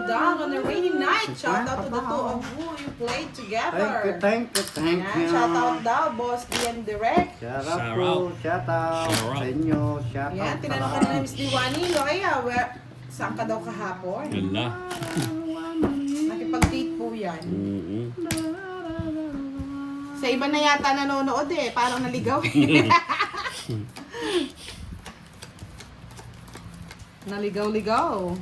Budang on a rainy night. Shout out to the two of you played together. Thank Yan, you. shout out daw, Boss Ian Direct. Shout out sa inyo. Shout Yan, out tinanong ka na ni Miss Diwani, kaya saan ka daw kahapon? Wala. Nakipag-date po yan. Sa iba na yata nanonood eh, parang naligaw eh. Naligaw-ligaw.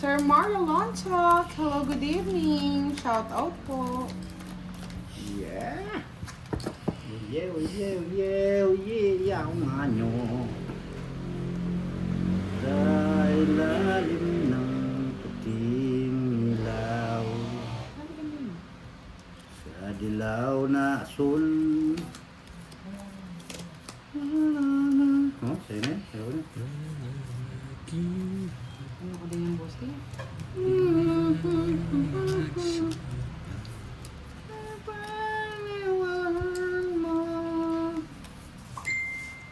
Sir Mario Lonchak, hello, good evening. Shout out po. Yeah. Yeah, ako nga nyo. Sa ilalim ng puting ilaw. Sa dilaw na asul. Oh, sa'yo na. Sa'yo na. Ano ko din yung boss din?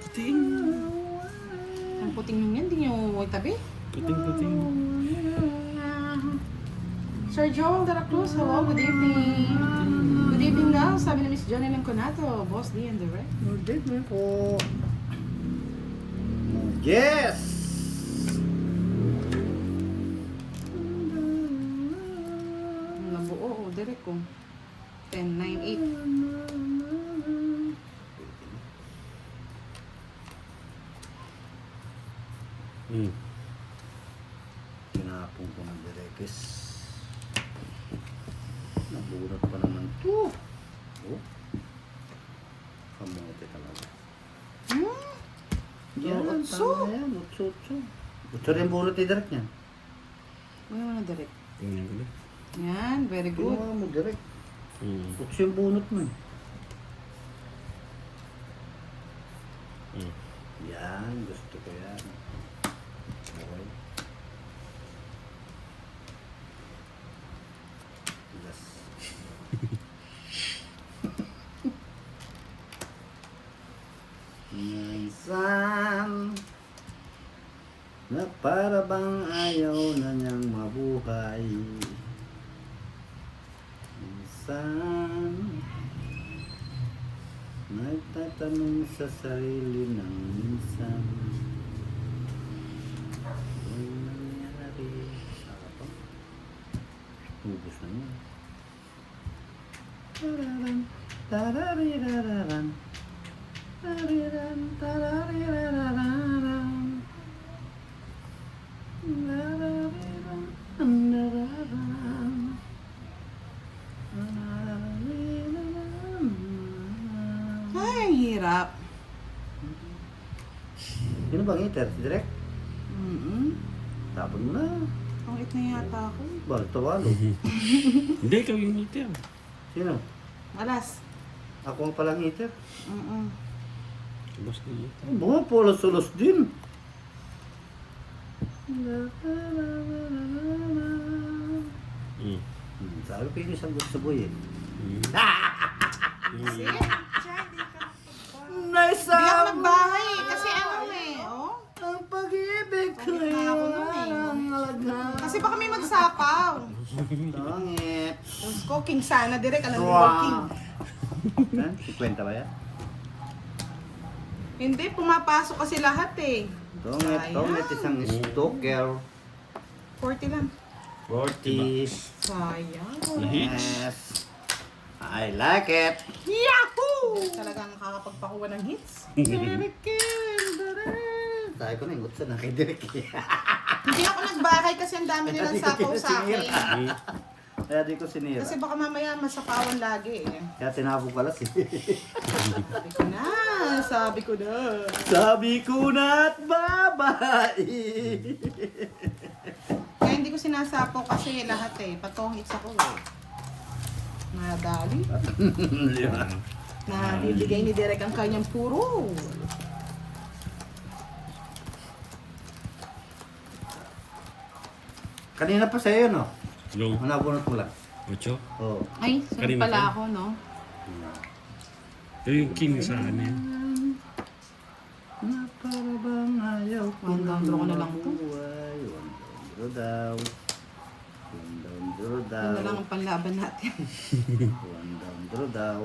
Puting. Ang puting nyo yan, di nyo tabi? Puting-puting. Sir Joel de la Cruz, hello, good evening. Good evening daw, sabi ni Miss Johnny Lanconato, Boss D and Direct. Good evening po. Yes! Nabuo, Direct ko. 10, 9, 8. Tinapong ko ng direkis. Nabunot pa naman to. Oh. Kamote talaga. Yan, Utso. tama yan. Utso. Utso rin bunot ni Direk niyan. Ano mo na, Direct? Tingnan ko na. Yan, very good. Ginawa mo, Direk. Mm. Utso yung bunot mo. Mm. Yan, gusto ko yan. Okay. Yes. Minsan na para bang ayaw na niyang mabuhay. Minsan nagtatanong sa sarili ng minsan anong nangyari sa apa? Ubus na yun. Tararan, tarariraran, tariran, tarariraran, narariran, nararan, narariran. Ay, ang hirap. Sino bang hitter? Si Direk? Tapon mo na. Pangit na yata ako. Bal, tawalo. Hindi, ikaw yung meter. Sino? Alas. Ako ang palang hitter. Boss na yun. Ay, mga polos-solos din. Sabi ko yung isang gusto boy eh. See? Nice Hindi ako nagbahay eh. Kasi ano eh. Oh. Ang pag-ibig ko Pangit na ako nun eh. ang alaga. Kasi baka may magsapaw. Tangit. Tapos cooking sana. Direct, alam mo, Wow. working. Ha? 50 ba yan? Hindi, pumapasok kasi lahat eh. Tongit, isang stalker. 40 lang. 40. Sayang. Nahits. Yes. I like it. Yahoo! Talagang nakakapagpakuha ng hits. Sabi ko na yung gutsa na kay Derek. Hindi ako nagbahay kasi ang dami nilang sapaw sa akin. Kaya di ko sinira. Kasi baka mamaya masapawan lagi eh. Kaya tinapong pala si. Sabi ko na, sabi ko na. Sabi ko na't babae. Kaya hindi ko sinasapaw kasi lahat eh. Patong hits ako eh. Nadali. Na bibigay ni Derek ang kanyang puro. Kanina pa sa'yo, no? Yung Nabunot mo lang. 8. Oo. Ay, sunod Kanina pala pa? ako, no? Ito yung king sa akin. Na para bang ayaw ko One down, draw ko na lang to. buhay. One down. daw. One down, draw Yun daw. na lang ang panlaban natin. One down, draw daw.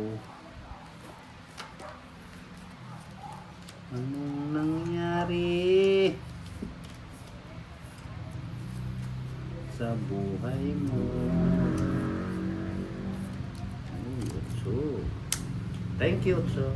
Anong nangyari sa buhay mo? Ay, Otso. Thank you, Otso.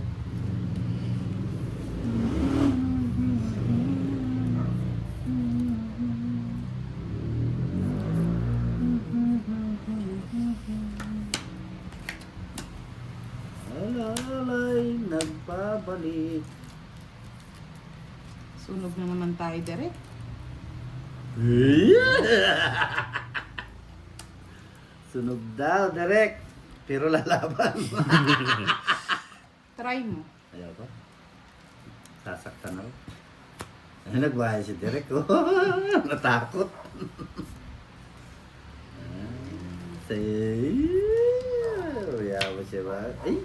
Alalay, nagbabalik. Sunog na naman tayo, Derek. Sunog daw, Derek. Pero lalaban. Try mo. Ayaw ko. Sasaktan ako. Ay, nagbahay si Derek. Oh. Natakot. Say, yawa siya ba? Ay,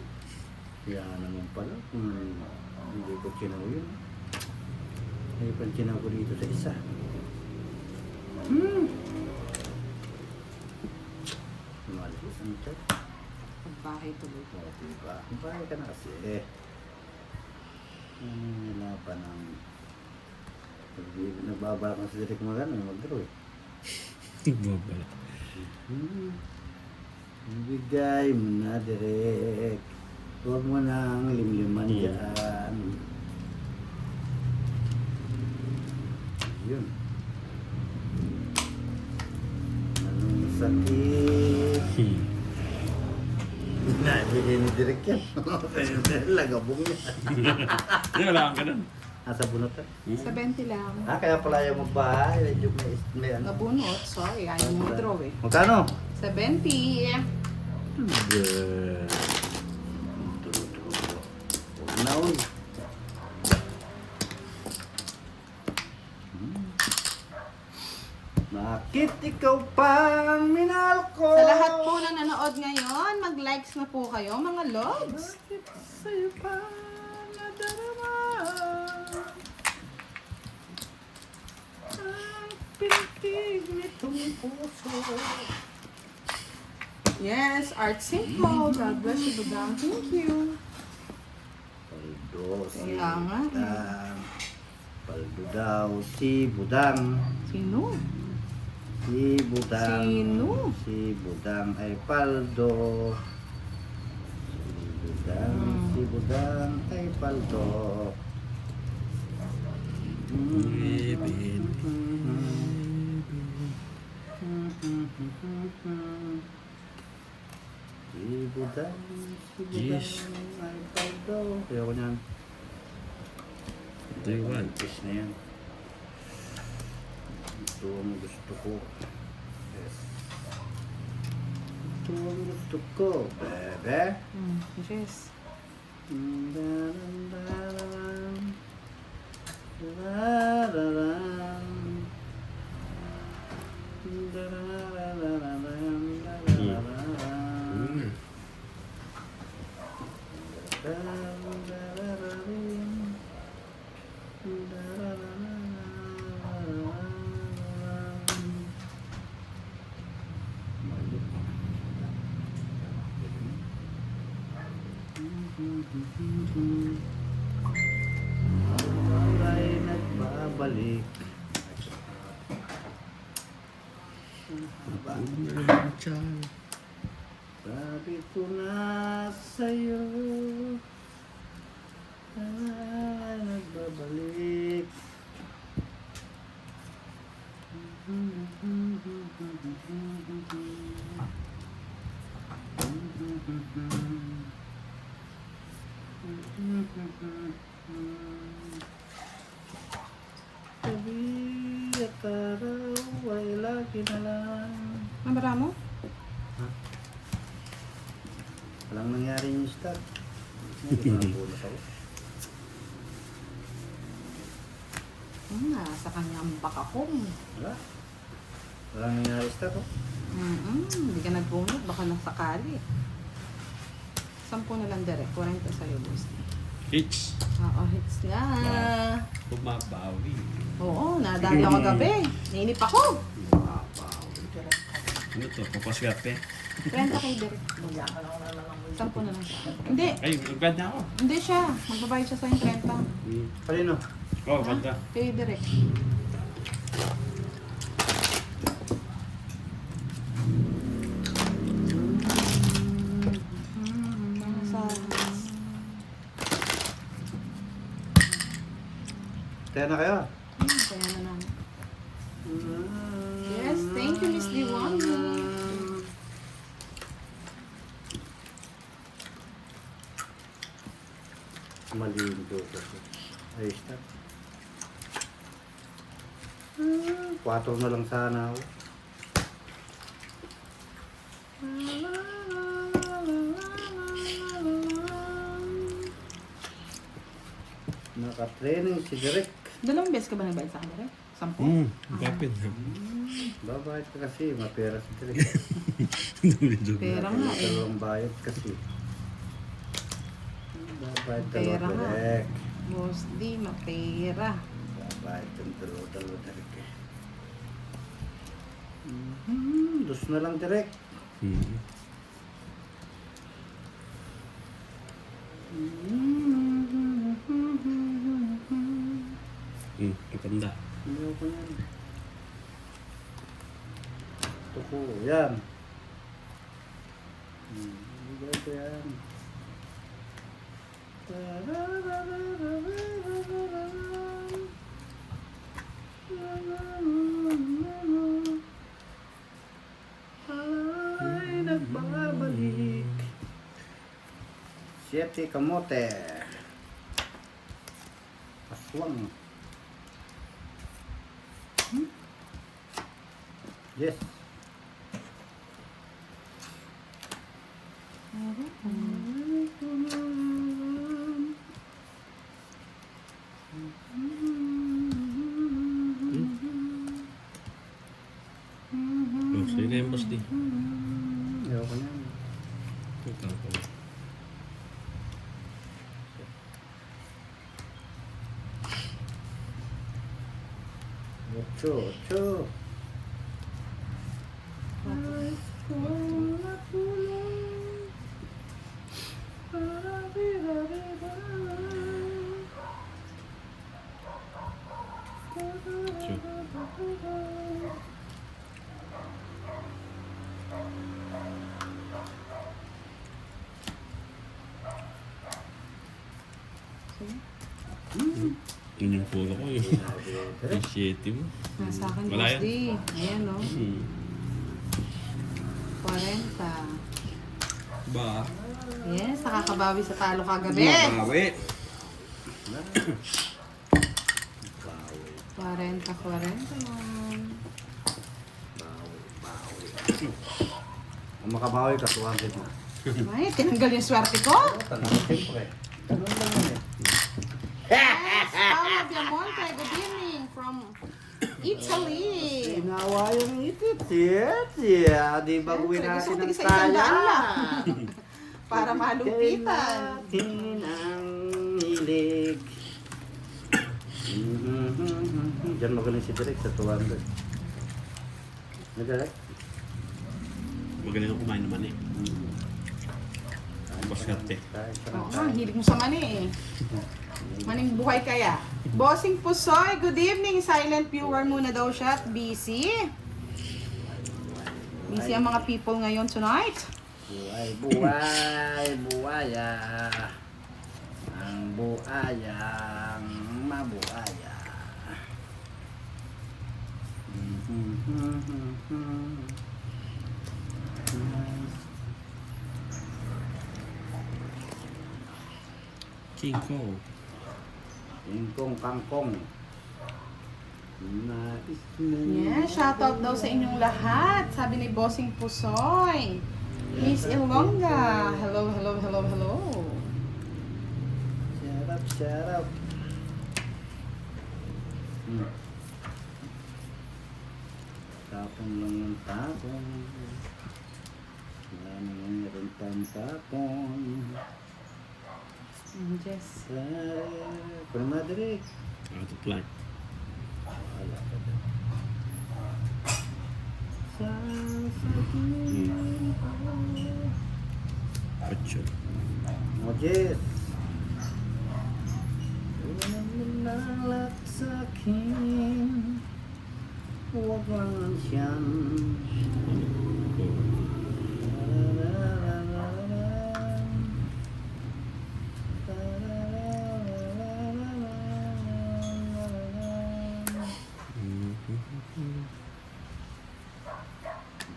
yan naman pala. Hindi ko kinaw yun. Ay, kinaw ko dito sa isa. Malis ang chat. Pagbahay tuloy. O, diba? Bahay ka na kasi eh. Wala pa ng... Nagbabala ka sa Derek magano, mag-draw eh. Nagbabala. Ibigay mo na, Derek. Huwag mo nang limliman dyan. Yun. Anong sakit? Nabili ni Derek yan. Lagabong yan. Hindi, wala kang ganun. Asa bunot ka? Sa 20 lang. Kaya pala yung magbahay. Medyo may ano. Nabunot. Sorry, ayaw mo draw eh. Magkano? Sa 20. Naon. Bakit ikaw pang minahal ko? Sa lahat po na nanood ngayon, mag-likes na po kayo, mga lods. Bakit sa'yo pa nadarama ang pintig nitong puso? Yes, Art Simple. God bless you, Budang. Thank you. Paldo si Kaya nga eh. Budang. Paldo daw si Budang. Sino? Si Budang. Sino? Si Budang ay Paldo. Si Budang. Si Budang ay Paldo. Si Budang. Si Budang Yes. ay Paldo. Ayoko niyan. Do you want? Fish na yan. Ito ang gusto ko. Yes. Ito ang gusto ko, bebe. Yes. Ay nagbabalik. Sabi ko na sa'yo ay nagbabalik. Sabi at araw ay lagi na lang. Nabara mo? Walang nangyari yung start. Hindi ko nabulot ako. Sa kanyang bakakong. Wala. Walang nangyari start oh. Hindi ka nagbunot, baka nasakali. 10 na lang direct, 40 sa'yo, boss. Hits. Oo, hits na. Bumabawi. Oo, nadali ako gabi. Nainip ako. Ano to? Papaswerte? 30 kay Derek. 10 na lang. Hindi. Ay, nag-bad na ako. Hindi siya. Magbabayad siya sa yung 30. Palino? Oh, banda. Kay Derek. Kaya na kayo? Kaya na lang. Yes, thank you, Miss Diwali. Mali yung joke ko. Ayos na. 4 na lang sana ako. Naka-training si Direk. Dalawang beses ka ba nagbayad sa akin, Derek? 10? Kapit. Babayad ka kasi, mapera si Direk. Pera nga eh. Dalawang bayad kasi. Babayad Pera dalawa nga. Direk. Boss D, mapera. Babayad kang dalawa Direk eh. Dos na lang Direk. Kapanda. Ayaw ko yan. Ito ko, yan. Bigay ko yan. Ay, nagbabalik. Siete kamote. Aswang. Yes. Oh, sa'yo na yung boss di. Ayaw ko yan. Ito ko. Ocho. Yun yung puro ko yun. Appreciate mo. Nasa akin, Wala Boss yan. D. Ayan, no? 40. Ba? Yes, nakakabawi sa talo kagabi. Bawi. 40 man. Kung makabawi ka, 200 na. Ay, tinanggal yung swerte ko. Tanong, siyempre. Tanong lang yun eh. Yes, Paula Biamonte, good evening from Italy. Sinawa yung itit. Siya. Di ba gawin Siyempre, gusto natin ko ang tigisa isang taya? daan lang. Para malupitan. Natin ang hilig. Diyan magaling si Direk sa 200. Direk? Magaling ako kumain naman eh. Baskarte. Oo nga, hilig mo sa mani eh. Maning buhay kaya. Bossing Pusoy, good evening. Silent viewer muna daw siya at busy. Busy ang mga people ngayon tonight. Buaya. Ang buayang mabuaya. King Kong. Ingkong kangkong. Nais mo. Yeah, shoutout daw sa inyong lahat. Sabi ni Bossing Pusoy. Miss Ilonga. Hello. Sarap. Tapon lang ng tapon. Wala naman meron pang tapon. Yes. Pero Madrid. Out of line. Wala ka dyan. Ocho. Mojes. Menolak sakin. Huwag lang siyang.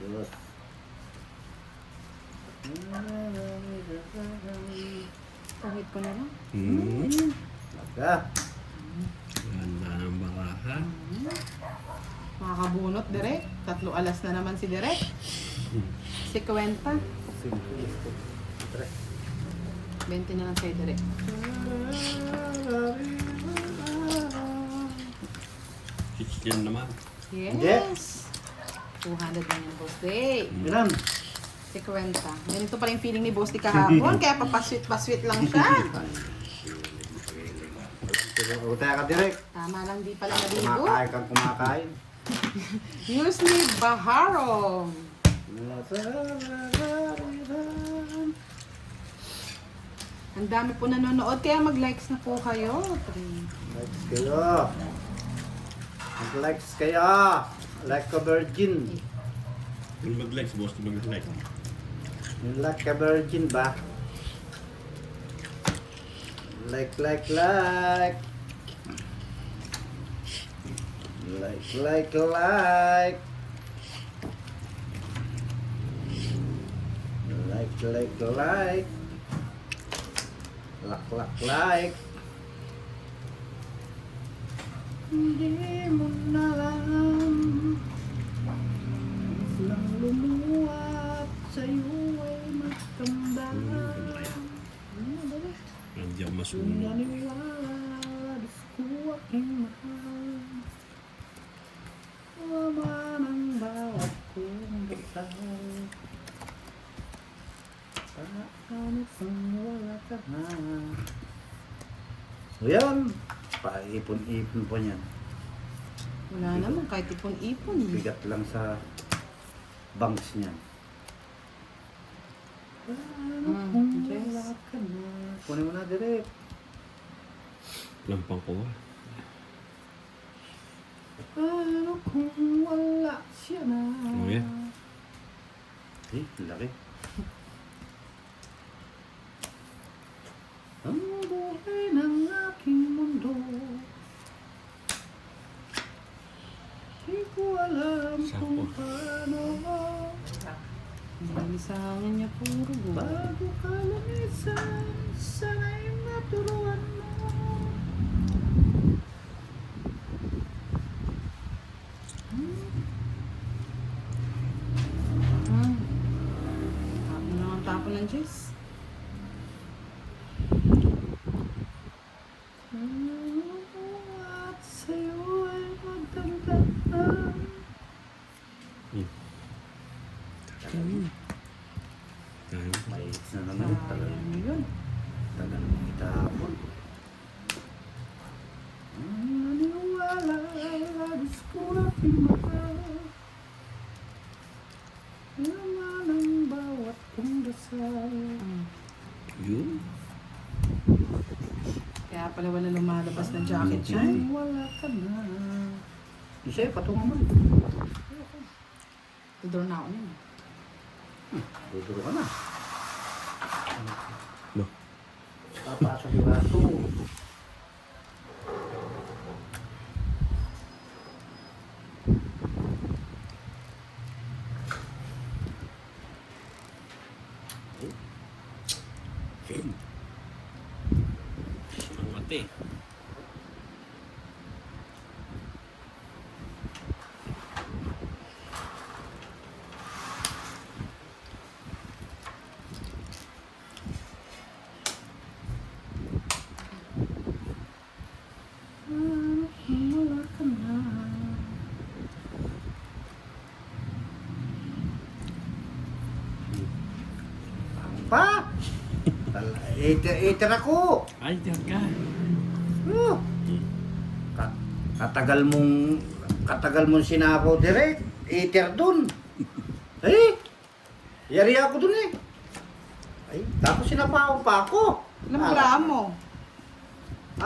Dos. Kahit ko na lang. Maka. Ganda ng baraha. Makakabunot, Direk. 3 alas na naman si Direk. Si Kwenta. 20 na lang sa'yo, Direk. Chichikin naman. Yes! 200 lang yung boss day. Ilan? Si Kwenta. Ganito pala yung feeling ni boss day kahapon, kaya papasweet lang siya. Utaya ka direct. Tama lang, di pala naligo. Kumakain kang kumakain. Yusni Baharo. Ang dami po nanonood, kaya mag-likes na po kayo. Likes kayo. Mag-likes kayo. Like a virgin. Kung mag-like, si boss mag-like. Like a virgin ba? Like. Like. Like. Like. Hindi mo na alam. Lang lumuwat sa'yo ay magtanda. Hindi ako Kung masunod. naniwala, Diyos ko aking mahal. Laman ang bawat kong dasal. Paano kung wala ka na? O yan, paipon-ipon pa niyan. Wala naman, kahit ipon-ipon. Bigat lang sa banks niyan. Paano kung wala ka na? Kunin mo na direct. Lampang ko. Paano kung wala siya na? Oh, yeah. Eh, laki. Ang buhay ng aking mundo, di ko alam kung Sako. paano. Nilisangan niya puro go. Bago ka lumisan, sana'y maturuan mo. Tapon na ang tapon ng juice. At sa'yo ay magtanggaan. Dahil Mahigit na naman talaga. Sayang yun. Tagal mo itapon. Ang naniwala, Diyos ko aking mahal. Laman ang bawat kong dasal. yun. Kaya pala wala lumalabas na jacket siya. Kung wala ka na. Isa, patungo mo. Tudor na ako niyan. Duduro ka na. No. Papasok yung aso. Ang mati. Wala ka na. Pa! Eater ako! Ay, diyan ka. Oh. Katagal mong sinako direct. Eater dun. Ay! Yari ako dun eh. Ay, tapos sinapaw pa ako. Ilang gramo? 4.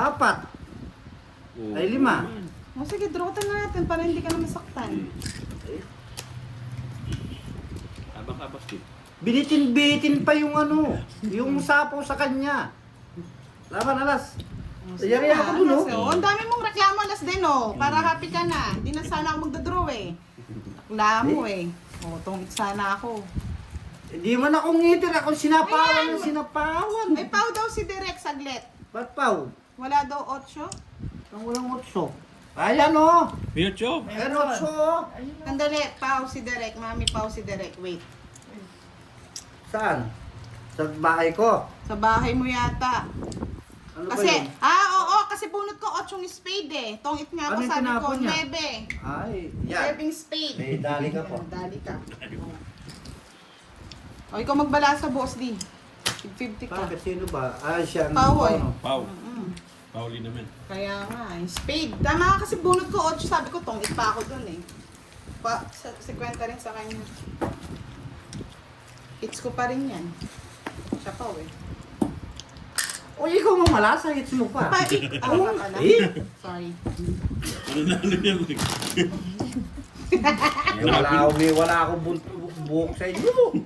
Ay, 5. O sige, drutan na natin para hindi ka na masaktan. Abang-abas din. Binitin-bitin pa yung ano, yung sapo sa kanya. Laban alas. Yari ako dun, oh. So, ang dami mong reklamo alas din, oh. Para happy ka na. Hindi na sana ako magdodraw, eh. Reklamo, eh. O, tungit sana ako. Hindi man akong ngitir, akong sinapawan ng sinapawan. Ay, pau daw si Direk saglit. Ba't paw? Wala daw 8. Ang walang otso. Ayan o. Kuya Chop! Ayan otso o. Sandali, pau si Direk. Mami, pau si Direk. Wait. Saan? Sa bahay ko. Sa bahay mo yata. Ano ba Kasi, yun? oo, kasi bunot ko 8 spade eh. Tongit nga ako, Ano yung sabi ko, tinapon niya? 9. Ay, yan. 9 spade. May dali ka po. Dali ka. O, ikaw magbala sa boss, di. 50 ka. Bakit? Sino ba? Ah, siya. Pao, eh. Ano? Pau. Mm. Pauli naman. Kaya nga, spade. Tama ka kasi bunot ko 8, sabi ko, tongit pa ako dun eh. Si kwenta rin sa kanya. Hits ko pa rin yan. Siya pa eh. O, ikaw mamalasa. Hits mo pa. Oo, pala. Eh? Sorry. Ano na yan? Wala akong buhok sa inyo.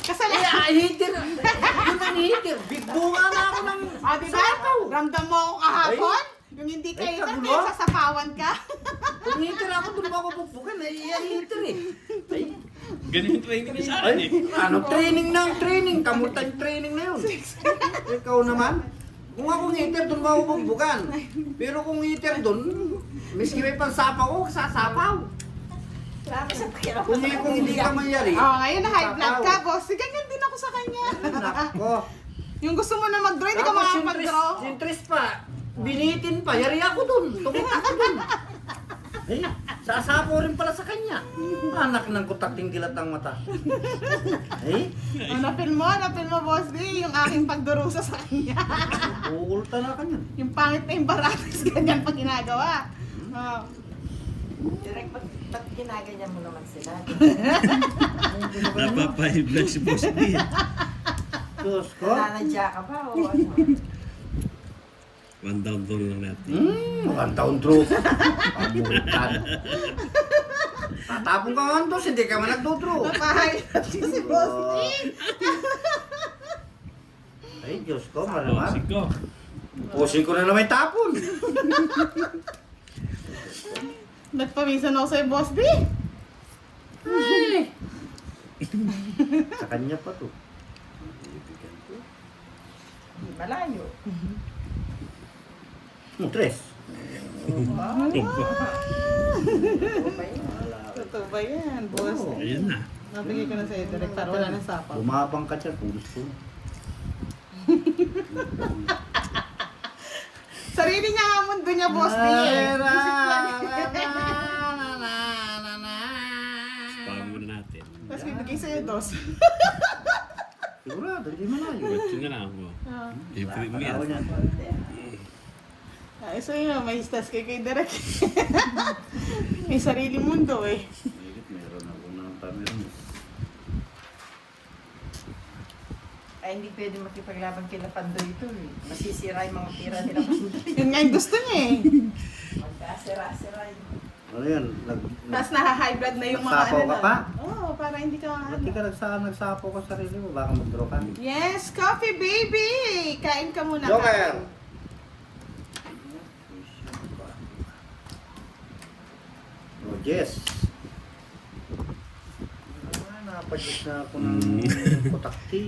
Kasi Hitir. Yun ang hitir. Big bunga na ako ng diba? Ramdam mo ako kahapon? Yung hindi ka Ay, hitar, kagulo. kaya sasapawan ka. Kung hitir ako, doon ba ako bukbukan? Ay, yan hitir eh. Ay, Ganyan yung training niya sa akin ay, eh. ano training ng training? Kamutan training na yun. Ikaw naman? Kung ako hitir, doon ba ako bukbukan? Pero kung hitir doon, miski may pansapaw ko, sasapaw. Kung hindi ka mayari. Oh, ngayon na high blood ka, boss. Ganyan din ako sa kanya. Nako. Yung gusto mo na mag-draw, hindi ka Tapos yung makapag-draw. yung tres pa, binitin pa, yari ako dun, tumit ako dun. Eh, sasapo rin pala sa kanya. Anak ng kutaking gilat ng mata. Eh, Napil mo, boss D, yung aking pagdurusa sa kanya. uulta na kanya. Yung pangit na yung baratas, ganyan pag ginagawa. Oh. Direk, ba't ginaganyan mo naman sila? Napapahiblag si Boss D. Diyos ko. Nananadya ka ba o ano? One down lang natin. One town truth. Pamultan. Tatapong ka nga dos, hindi ka man nagdodro. Napahay natin si boss D. Ay, Diyos ko, malamang. Pusing ko. Pusing ko na naman yung tapon. Nagpamisan ako sa'yo, boss D. Ay. Sa kanya pa to. Malayo. Tres. Totoo ba yan, boss? Oo. Ayan na. Nabigay ko na sa'yo, direct, para wala nang sapaw. Bumabang ka dyan kung gusto mo. Sarili niya nga mundo niya, boss D. Spam muna natin. Tapos bibigay sa'yo dos. Sigurado, hindi malayo. Watch na lang ako. Favorite mo yan. Ako niyan. Ay, so yun, may stas kay direct. May sarili mundo eh. Meron ako ng Tamirmis. Ay, hindi pwede makipaglaban kila Pandoy ito eh. Masisira yung mga tira nila Pandoy. Yun nga yung gusto niya eh. Magkasira-sira yun. Ano yan? Tapos naha-high blood na yung mga Nagsapaw ka na. pa? Oo, para hindi ka Ba't di ka nagsapo ka sa sarili mo? Baka mag-draw ka. Yes, coffee baby! Kain ka muna. Joker! Oh, yes. Napagis na ako ng kutakti.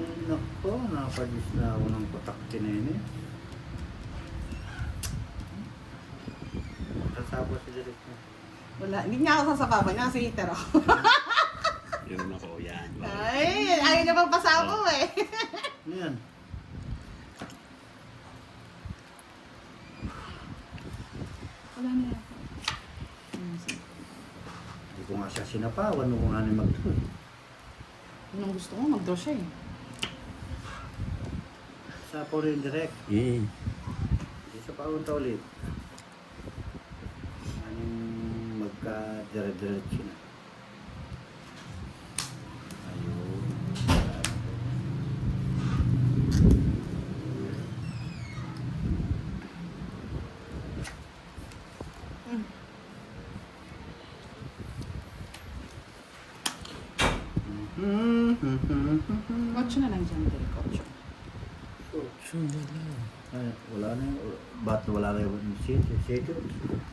Ay, nako, napagis na ako ng kutakti na yun eh. Sasapo si Derek mo. Wala, hindi niya ako sasapawan niya kasi hater ako. Meron ako. Yan. Ay, ayaw niya pang pasapaw eh. Ano yan? Wala na ako. Hindi ko nga siya sinapawan nung nga na mag-draw. Yun ang gusto ko, mag-draw siya eh. Sapo rin direct. Isa pa unta ulit. Anong magka dire-diretso na. Ayun. Kotso na lang dyan, Derek. Kotso. Ay, wala na yun. Ba't wala na yung 7? 7?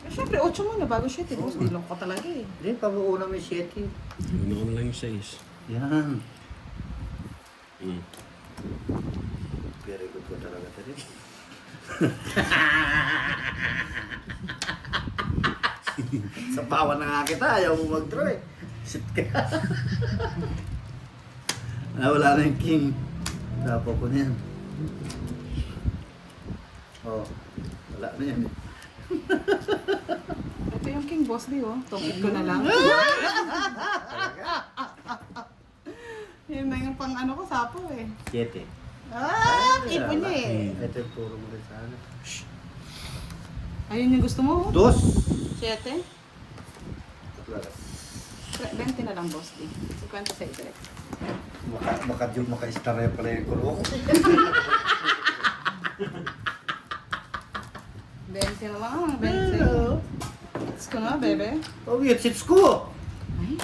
Eh, syempre, 8 muna bago 7. Boss, ilong ko talaga eh. Hindi, pag-uuna may 7. Ano ko lang yung 6. Yan. Mm. Very good ko talaga tadi. Sa bawa na nga kita, ayaw mo mag-draw eh. Shit ka. Wala na yung king. Tapo ko na yan. Oh, wala na yan eh. Ito yung king boss di oh. Tungkit ko na lang. Yun na yung pang ano ko, sapo eh. 7. Ipon niya eh. Ito yung turo mo rin sana. Ayun yung gusto mo. 2. 7. Wala. 20 na lang boss di. 56 direct. Maka-star na pala yung kurong. 20 na lang. 20. Let's ko na, bebe. Oh, yung sits ko. Ay,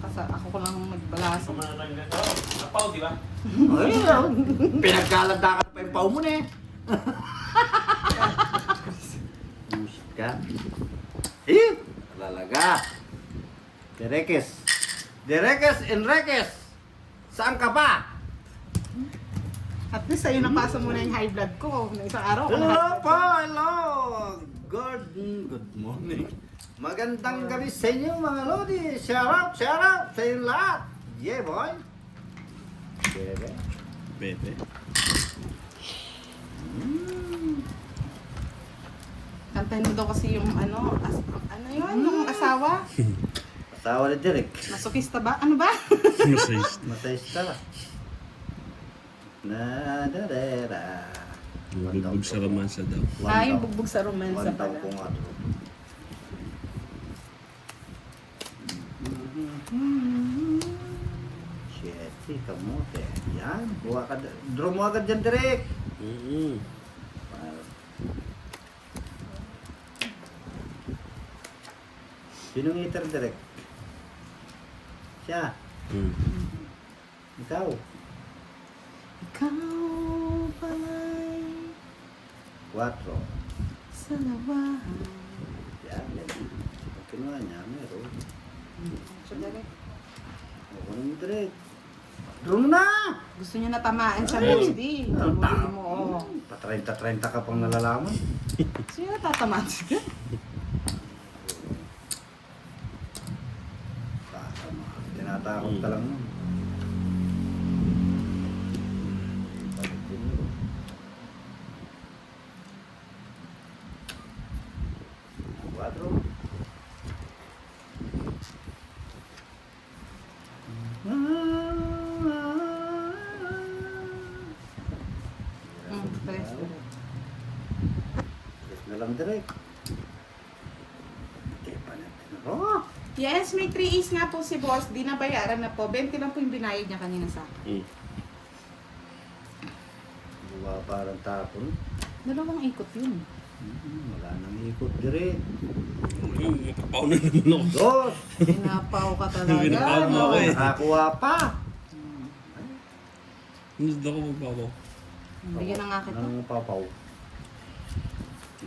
kasi ako ko lang magbalasa. Napaw, di ba? Ayun, pinagkalandakan pa yung pao mo na eh. Bullshit ka. Eh, lalaga. Derekes. Derekes Enriquez. Saan ka pa? At least sa'yo napasa muna yung high blood ko. Nung isang araw. Hello po, hello. Good morning. Magandang gabi sa inyo mga lodi. Shout out sa inyo lahat. Yeah, boy. Bebe. Bebe. Kantahin mo daw kasi yung ano, ano yun, yung asawa. Asawa ni Derek. Masokista ba? Ano ba? Masayos. Masayista ba? Na-da-da-da. Bugbog sa romansa daw. Yung bugbog sa romansa One taon pala. ko nga to. Shit, kamote. Yan, buha ka. Draw mo agad dyan, Derek. Mm-mm. Sinong eater, Derek? Siya. Mm. Ikaw. Ikaw pala'y 4. sa lawahan. Yan, yan. Pag kinuha niya, meron. So, direct. O, ano mo, Derek? Draw mo na! Gusto niya natamaan siya, Ay. Boss D. Huli mo, oh. Pa-30-30 ka pang nalalaman. Gusto niya natatamaan siya. Tinatakot ka lang nun. Balikin mo. Cuatro. Tres. Tres na lang direct. Hindi pa natin. Oh! Yes, may 3 A's nga po si Boss. Di nabayaran na po. 20 lang po yung binayad niya kanina sa akin. Mm. Buwa parang tapon. Dalawang ikot yun. Wala nang ikot direct. Nakapaw na naman ako. Dos! Pinapaw ka talaga. Pinapaw mo ako eh. Nakakuha pa. Hindi ako magpapaw. Bigyan na nga kita. Nang papaw.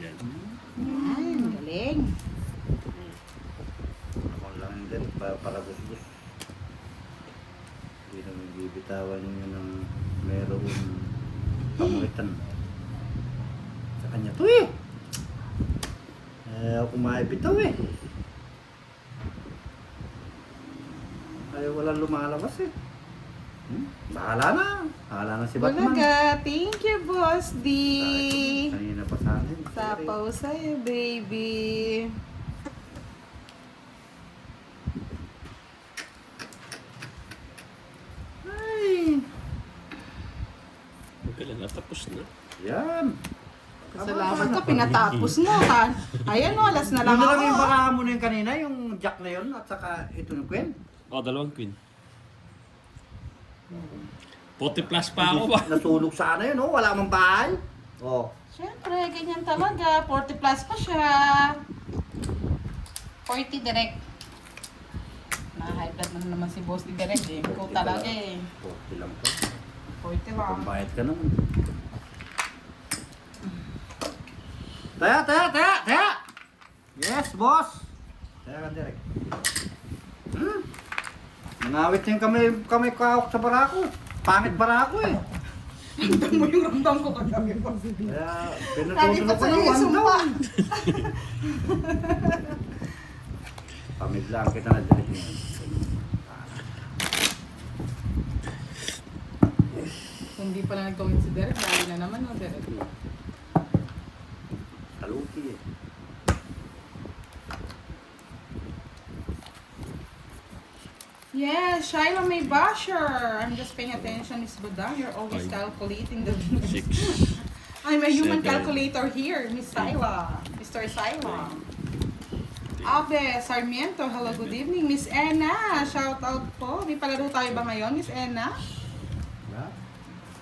Yan. Yan, galing. Ako lang din para gustos. Hindi naman bibitawan niyo ng merong pamuhitan. Sa kanya to eh. Ayaw kumain bitaw eh. Ayaw walang lumalabas eh. Bahala na. Bahala na si Batman. Bulaga, thank you, Boss D. Kanina pa sa akin. Sapaw sa'yo, baby. Ay. Okay lang, natapos na. Yan. Salamat ka, pinatapos mo ha. Ayan o, alas na lang Yun na ako. lang yung barahan mo na yung kanina, yung jack na yun, at saka ito ng Queen. Oh, dalawang queen. 40 plus pa ako ba? Nasunog sana yun, oh. Wala mang bahay. Oh. Siyempre, ganyan talaga. 40 plus pa siya. 40 direct. Na-high blood na naman si boss ni direct eh. Ikaw talaga eh. 40 lang pa. 40 lang. Pambayad ka naman. Taya! Yes, boss! Taya ka direct. Nangawit na yung kamay kawak sa barako. Pangit barako eh. Ramdam mo yung ramdam ko kagabi ko. Kaya, Lagi pinatutunan pa ko sa'yo ng yung one sumpa. down. Pamit lang kita na direct ngayon. Hindi pala nag-comment si Derek. Lagi na naman o Derek. Kaluti eh. Yes, Shiloh May Basher. I'm just paying attention, Miss Budang. You're always Five. calculating the 6. I'm a human Seven. calculator here, Miss Syla. Mr. Syla. Abe Sarmiento, hello, good evening. Miss Enna, shout out po. May palaro tayo ba ngayon, Miss Enna? Wala.